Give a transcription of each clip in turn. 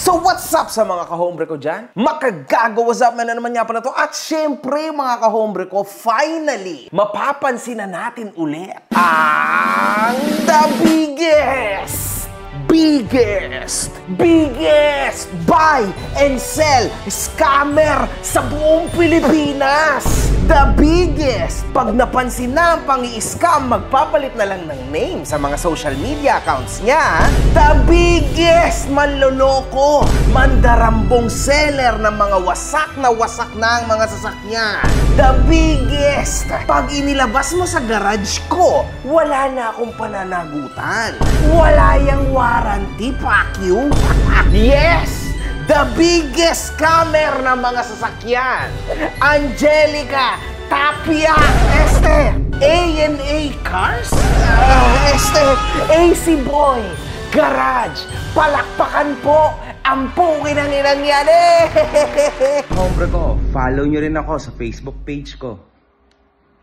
So what's up sa mga kahombre ko dyan? Makagago, what's up man na naman nga pa na to. At syempre mga kahombre ko, finally, mapapansin na natin ulit ang the biggest buy and sell scammer sa buong Pilipinas. The biggest! Pag napansin na ang pang-i-scam, magpapalit na lang ng name sa mga social media accounts niya. The biggest manloloko, mandarambong seller ng mga wasak na ang mga sasakyan. The biggest! Pag inilabas mo sa garage ko, wala na akong pananagutan. Wala yang warranty, fuck you. Yes! The biggest scammer ng mga sasakyan, Angelica Tapia, A&A Cars, AC Boy Garage. Palakpakan po ang pukinang inang yan eh! Hombre ko, follow nyo rin ako sa Facebook page ko.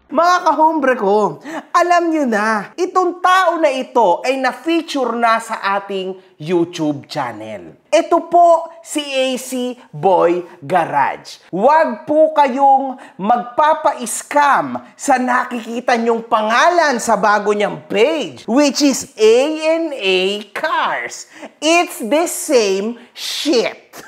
Mga kahombre ko, alam nyo na, itong tao na ito ay na-feature na sa ating YouTube channel. Ito po si AC Boy Garage. Huwag po kayong magpapa-scam sa nakikita nyong pangalan sa bago niyang page, which is A&A Cars. It's the same shit.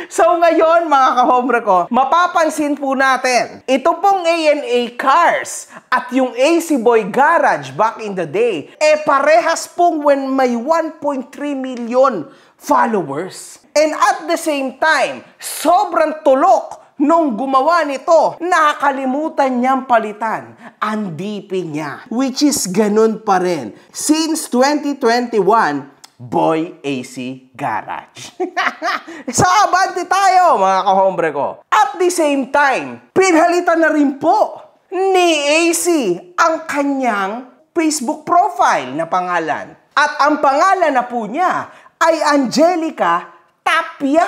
So ngayon mga kahombre ko, mapapansin po natin, ito pong A&A Cars at yung AC Boy Garage back in the day, parehas pong when may 1.3 million followers. And at the same time, sobrang tulok nung gumawa nito, nakakalimutan niyang palitan ang DP niya, which is ganun pa rin. Since 2021, Boy AC Garage. Sa abante tayo, mga kahombre ko. At the same time, pinalitan na rin po ni AC ang kanyang Facebook profile na pangalan. At ang pangalan na po niya ay Angelica Tapia.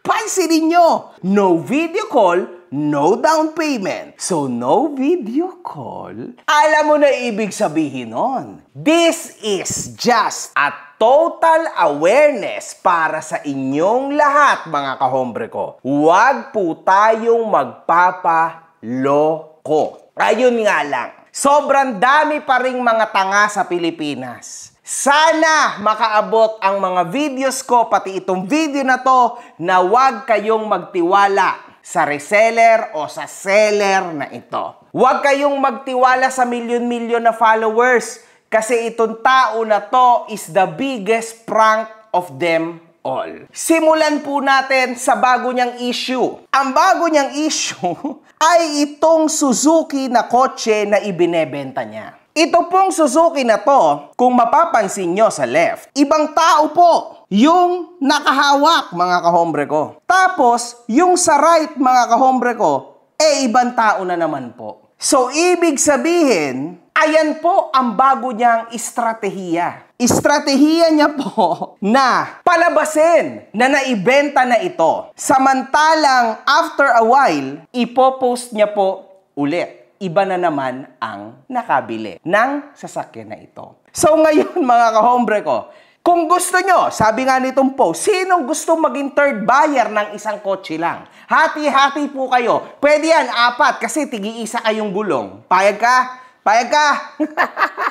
Pansinin nyo, no video call, no down payment. So, no video call. Alam mo na ibig sabihin nun. This is just a total awareness para sa inyong lahat, mga kahombre ko. Huwag po tayong magpapaloko. Ayun nga lang. Sobrang dami pa ring mga tanga sa Pilipinas. Sana makaabot ang mga videos ko, pati itong video na to, na huwag kayong magtiwala sa reseller o sa seller na ito. Huwag kayong magtiwala sa milyon-milyon na followers kasi itong tao na to is the biggest prank of them all. Simulan po natin sa bago niyang issue. Ang bago niyang issue ay itong Suzuki na kotse na ibinebenta niya. Ito pong Suzuki na to, kung mapapansin nyo sa left, ibang tao po yung nakahawak, mga kahombre ko. Tapos, yung sa right, mga kahombre ko, ibang tao na naman po. So, ibig sabihin, ayan po ang bago niyang estratehiya. Estratehiya niya po na palabasin na naibenta na ito. Samantalang, after a while, ipopost niya po ulit. Iba na naman ang nakabili ng sasakyan na ito. So ngayon mga kahombre ko, kung gusto nyo, sabi nga nitong post, sinong gusto maging third buyer ng isang kotse lang? Hati-hati po kayo. Pwede yan, 4 kasi tig-iisa kayong gulong. Payag ka? Payag ka?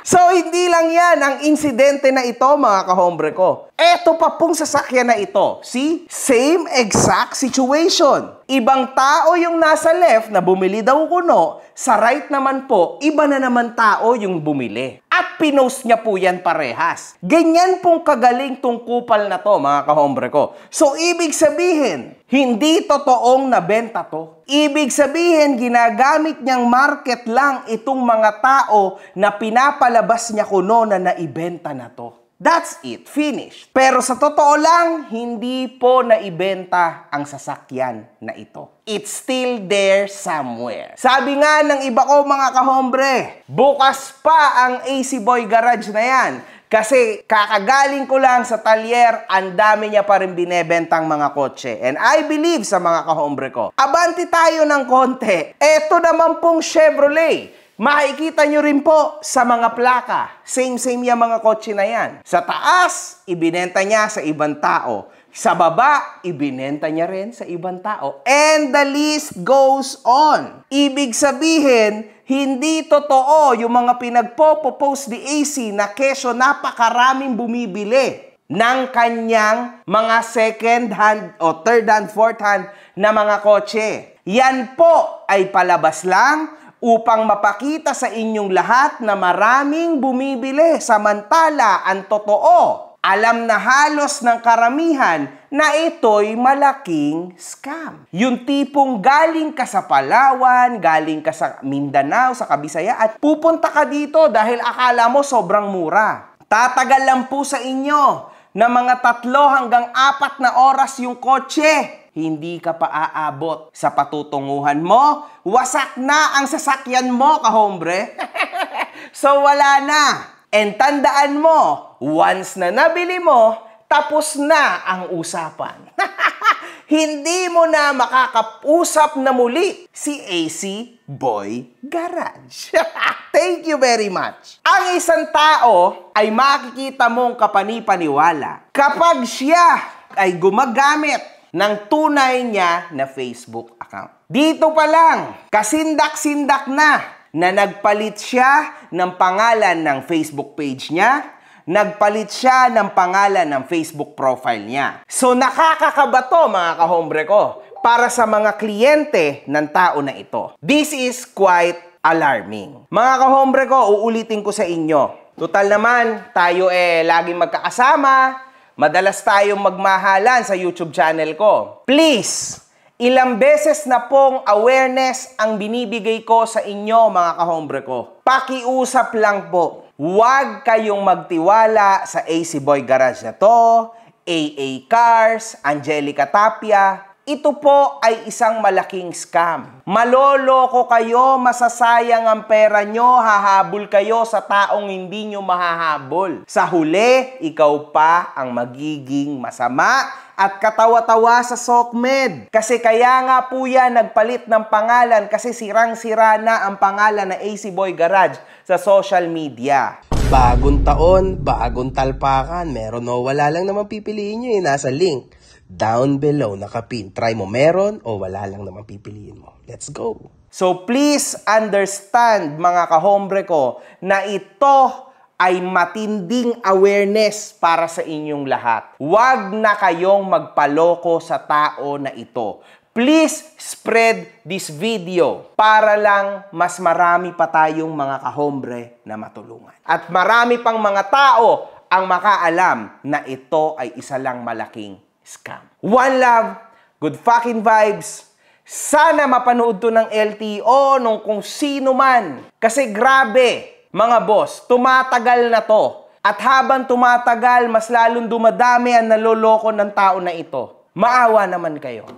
So, hindi lang yan ang insidente na ito, mga kahombre ko. Eto pa pong sasakyan na ito. See? Same exact situation. Ibang tao yung nasa left na bumili daw kuno, sa right naman po, iba na naman tao yung bumili. At pinost niya po yan parehas. Ganyan pong kagaling tong kupal na to, mga kahombre ko. So, ibig sabihin, hindi totoong nabenta to. Ibig sabihin, ginagamit niyang market lang itong mga tao na pinapalabas niya kuno na naibenta na to. That's it. Finished. Pero sa totoo lang, hindi po naibenta ang sasakyan na ito. It's still there somewhere. Sabi nga ng iba ko mga kahombre, bukas pa ang AC Boy Garage na yan. Kasi kakagaling ko lang sa talyer, ang dami niya pa rin binebentang mga kotse. And I believe sa mga kahombre ko, abanti tayo ng konti. Eto naman pong Chevrolet Makikita nyo rin po sa mga plaka. Same yung mga kotse na yan. Sa taas, ibinenta niya sa ibang tao. Sa baba, ibinenta niya rin sa ibang tao. And the list goes on. Ibig sabihin, hindi totoo yung mga pinagpo-post ni AC na kesyo napakaraming bumibili ng kanyang mga second hand o third hand, fourth hand na mga kotse. Yan po ay palabas lang upang mapakita sa inyong lahat na maraming bumibili. Samantala, ang totoo, alam na halos ng karamihan na ito'y malaking scam. Yung tipong galing ka sa Palawan, galing ka sa Mindanao, sa Kabisaya, at pupunta ka dito dahil akala mo sobrang mura. Tatagal lang po sa inyo na mga 3 hanggang 4 na oras yung kotse. Hindi ka pa aabot sa patutunguhan mo, wasak na ang sasakyan mo, kahombre. So wala na. And tandaan mo, once na nabili mo, tapos na ang usapan. Hindi mo na makakausap na muli si AC Boy Garage. Thank you very much. Ang isang tao ay makikita mong kapanipaniwala kapag siya ay gumagamit ng tunay niya na Facebook account. Dito pa lang, kasindak-sindak na nagpalit siya ng pangalan ng Facebook page niya, nagpalit siya ng pangalan ng Facebook profile niya. So nakakakaba to, mga kahombre ko, para sa mga kliyente ng tao na ito. This is quite alarming. Mga kahombre ko, uulitin ko sa inyo. Total naman, tayo laging magkakasama, madalas tayong magmahalan sa YouTube channel ko. Please, ilang beses na pong awareness ang binibigay ko sa inyo, mga kahombre ko. Pakiusap lang po. Huwag kayong magtiwala sa AC Boy Garage na to, AA Cars, Angelica Tapia. Ito po ay isang malaking scam. Maloloko kayo, masasayang ang pera nyo, hahabol kayo sa taong hindi nyo mahahabol. Sa huli, ikaw pa ang magiging masama at katawa-tawa sa SOCMED. Kasi kaya nga po yan nagpalit ng pangalan kasi sirang-sira na ang pangalan na AC Boy Garage sa social media. Bagong taon, bagong talpakan. Meron o wala lang naman pipiliin nyo nasa link down below, nakapin. Try mo meron o wala lang naman pipiliin mo. Let's go! So please understand, mga kahombre ko, na ito ay matinding awareness para sa inyong lahat. Huwag na kayong magpaloko sa tao na ito. Please spread this video para lang mas marami pa tayong mga kahombre na matulungan. At marami pang mga tao ang makaalam na ito ay isa lang malaking scam. One love, good fucking vibes. Sana mapanood to ng LTO nung kung sino man. Kasi grabe, mga boss, tumatagal na to. At habang tumatagal, mas lalong dumadami ang naloloko ng tao na ito. Maawa naman kayo.